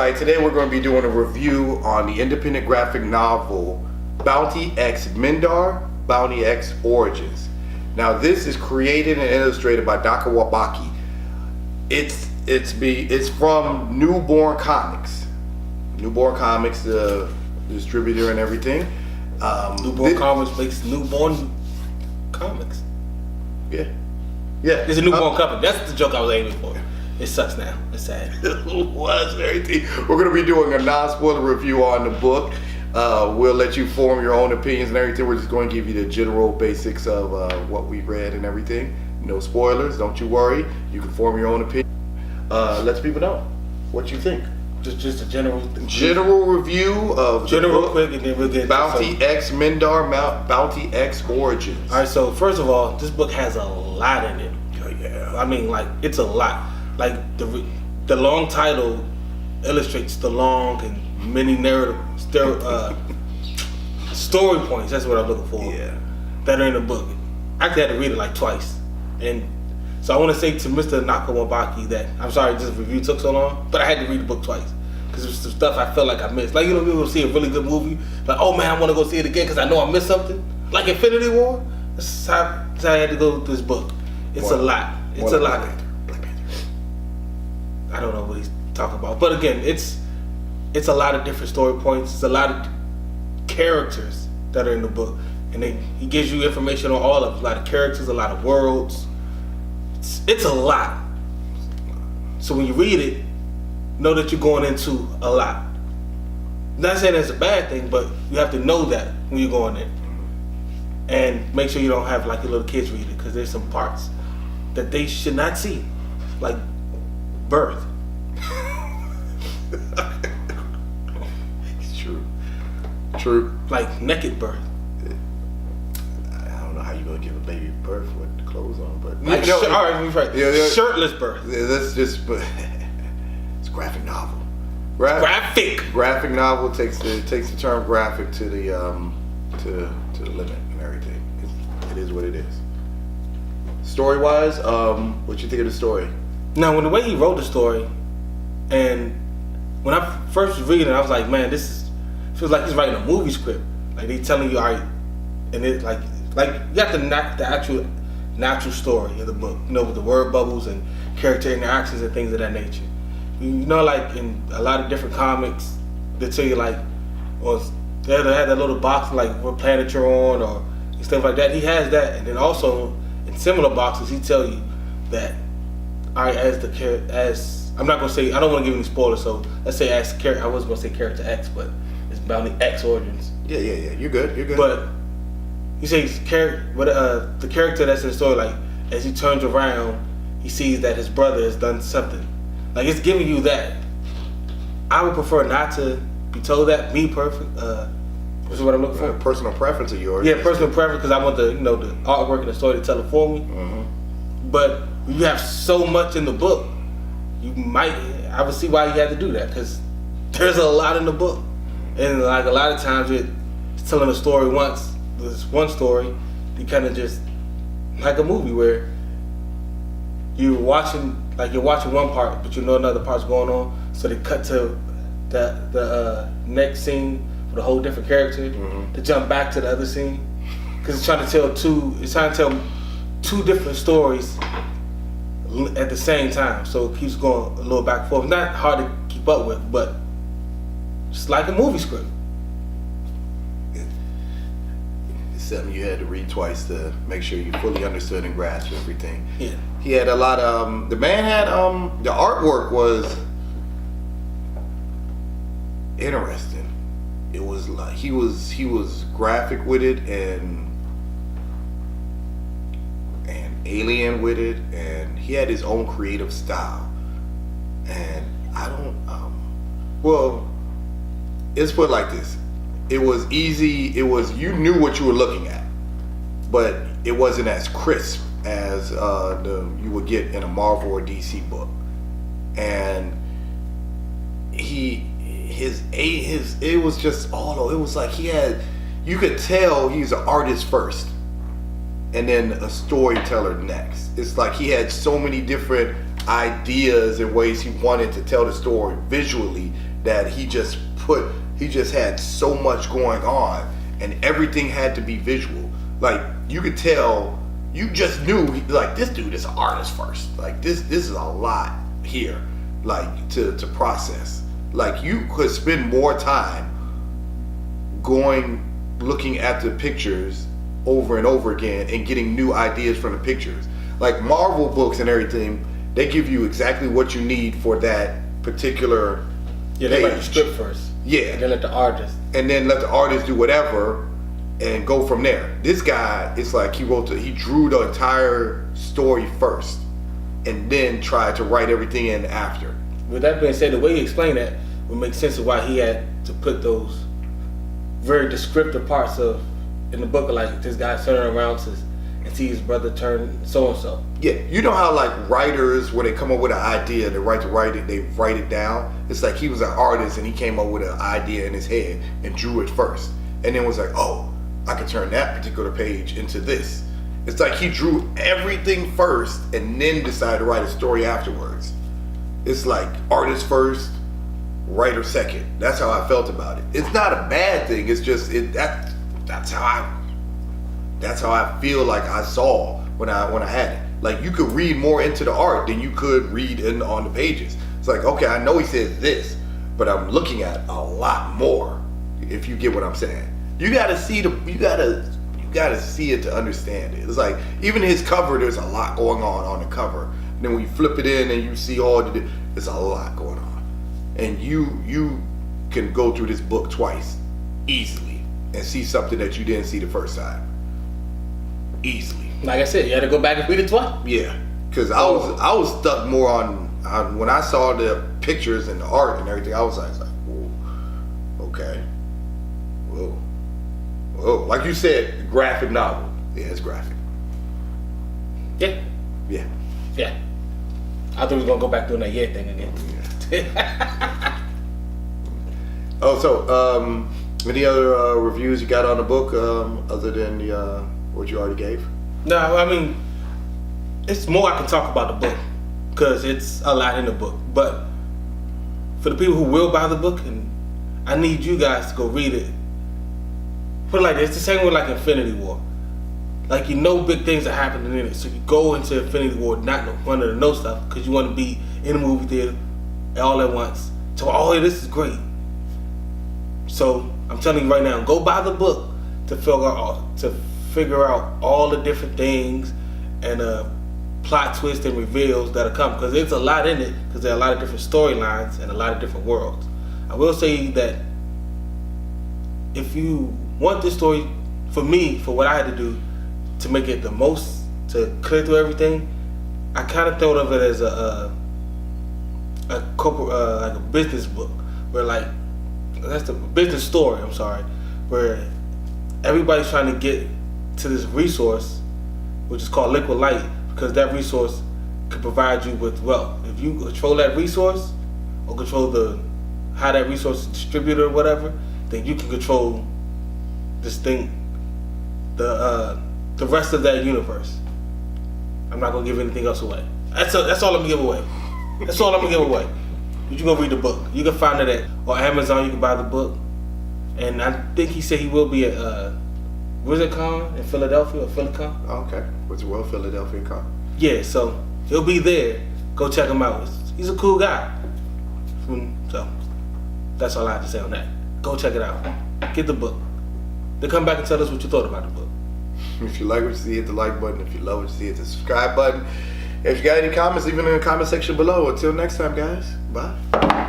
everybody. Today we're going to be doing a review on the independent graphic novel Bounty X Minddar, Bounty X Origins. Now this is created and illustrated by Dr. Wabaki. It's from Newborn Comics. Newborn Comics, the distributor and everything. Newborn Comics makes Newborn Comics. Yeah. It's a newborn company. That's the joke I was aiming for. It sucks now. It's sad. Was everything. We're going to be doing a non-spoiler review on the book. We'll let you form your own opinions and everything. We're just going to give you the general basics of what we read and everything. No spoilers. Don't you worry. You can form your own opinion. Let people know what you think. Just a general review of general quick, and then we'll get Bounty X Minddar, Bounty X Origins. All right. So first of all, this book has a lot in it. Oh, yeah. I mean, like, it's a lot. Like the long title illustrates the long and many narrative story points. That's what I'm looking for. Yeah. That are in the book. I actually had to read it like twice, and so I want to say to Mr. Nakawabaki that I'm sorry this review took so long, but I had to read the book twice because there's some stuff I felt like I missed. Like, you know, people see a really good movie, like, oh man, I want to go see it again because I know I missed something. Like Infinity War. That's how I had to go through this book. It's a lot. It's a lot. I don't know what he's talking about, but again, it's a lot of different story points. It's a lot of characters that are in the book, and he gives you information on all of them. A lot of characters, a lot of worlds. It's a lot. So when you read it, know that you're going into a lot. Not saying that's a bad thing, but you have to know that when you're going in, and make sure you don't have like your little kids read it, because there's some parts that they should not see, like birth. It's true. Like naked birth. I don't know how you're gonna give a baby birth with the clothes on, but Like, all right, shirtless birth. Yeah, that's just, but it's a graphic novel. Graphic novel takes the term graphic to the limit and everything. It is what it is. Story wise, what you think of the story? Now, when the way he wrote the story, and when I first was reading it, I was like, man, feels like he's writing a movie script. Like, they telling you, all right, and it like you got the actual natural story of the book, you know, with the word bubbles and character interactions and things of that nature. You know, like in a lot of different comics, they tell you like, well, they had that little box like what planet you're on or stuff like that. He has that, and then also in similar boxes, he tell you that, all right, as I'm not gonna say, I don't want to give any spoilers, so let's say as character, I was gonna say character X, but it's Bounty X Origins. Yeah. You're good. But he says the character that's in the story, like as he turns around, he sees that his brother has done something. Like, it's giving you that. I would prefer not to be told that. Me, perfect. This is what I'm looking for. Personal preference of yours. Yeah, personal preference, because I want the artwork and the story to tell it for me. Mm-hmm. But you have so much in the book, I would see why you had to do that, because there's a lot in the book, and like a lot of times it's telling a story once. There's one story, you kind of just like a movie where you're watching one part, but you know another part's going on, so they cut to the next scene with a whole different character to jump back to the other scene, because it's trying to tell two different stories at the same time, so it keeps going a little back and forth. Not hard to keep up with, but just like a movie script. It's something you had to read twice to make sure you fully understood and grasped everything. Yeah. He had a lot of the man had the artwork was interesting. It was like he was graphic with it and alien with it, and he had his own creative style. And I don't well, let's put it like this. It was easy, you knew what you were looking at, but it wasn't as crisp as you would get in a Marvel or DC book. And it was just it was like you could tell he's an artist first and then a storyteller next. It's like he had so many different ideas and ways he wanted to tell the story visually that he just had so much going on, and everything had to be visual. Like, you could tell, you just knew, like, this dude is an artist first. Like, this is a lot here, like, to process. Like, you could spend more time looking at the pictures over and over again and getting new ideas from the pictures. Like, Marvel books and everything, they give you exactly what you need for that particular Yeah, they write the script first. Yeah. And then let the artist do whatever and go from there. This guy, it's like he drew the entire story first and then tried to write everything in after. With that being said, the way you explain that would make sense of why he had to put those very descriptive parts in the book, like this guy turning around and see his brother turn so and so. Yeah, you know how like writers, when they come up with an idea, they write it down. It's like he was an artist and he came up with an idea in his head and drew it first, and then was like, oh, I could turn that particular page into this. It's like he drew everything first and then decided to write a story afterwards. It's like artist first, writer second. That's how I felt about it. It's not a bad thing. It's just that's how I feel like I saw when I had it. Like, you could read more into the art than you could read on the pages. It's like, okay, I know he says this, but I'm looking at a lot more. If you get what I'm saying, you gotta see it to understand it. It's like, even his cover, there's a lot going on the cover. And then when you flip it in and you see there's a lot going on. And you can go through this book twice easily and see something that you didn't see the first time. Easily. Like I said, you had to go back and read it twice. Yeah, because I was stuck more on when I saw the pictures and the art and everything. I was like, whoa, okay, whoa. Like you said, graphic novel. Yeah, it's graphic. Yeah. I thought we were gonna go back doing that thing again. Yeah. Oh, so any other reviews you got on the book other than what you already gave? No, I mean, it's more I can talk about the book because it's a lot in the book. But for the people who will buy the book, and I need you guys to go read it. Put it like this: it's the same with like Infinity War. Like, big things are happening in it, so you go into Infinity War not wanting to know stuff because you want to be in a movie theater all at once. So, this is great. So I'm telling you right now, go buy the book to figure out all the different things and plot twists and reveals that are coming, because there's a lot in it, because there are a lot of different storylines and a lot of different worlds. I will say that if you want this story, for me, for what I had to do to make it the most, to clear through everything, I kind of thought of it as a corporate, like a business book, where like, that's the business story, I'm sorry, where everybody's trying to get to this resource, which is called liquid light, because that resource can provide you with wealth. If you control that resource, or control how that resource is distributed or whatever, then you can control this thing, the rest of that universe. I'm not gonna give anything else away. That's all I'm gonna give away. That's all I'm gonna give away. But you gonna read the book. You can find it on Amazon. You can buy the book, and I think he said he will be at WizardCon in Philadelphia or Philicon. Oh, okay, World Philadelphia Con. Yeah, so he'll be there. Go check him out. He's a cool guy. So that's all I have to say on that. Go check it out. Get the book. Then come back and tell us what you thought about the book. If you like what you see, hit the like button. If you love what you see, hit the subscribe button. If you got any comments, leave them in the comment section below. Until next time, guys. Bye.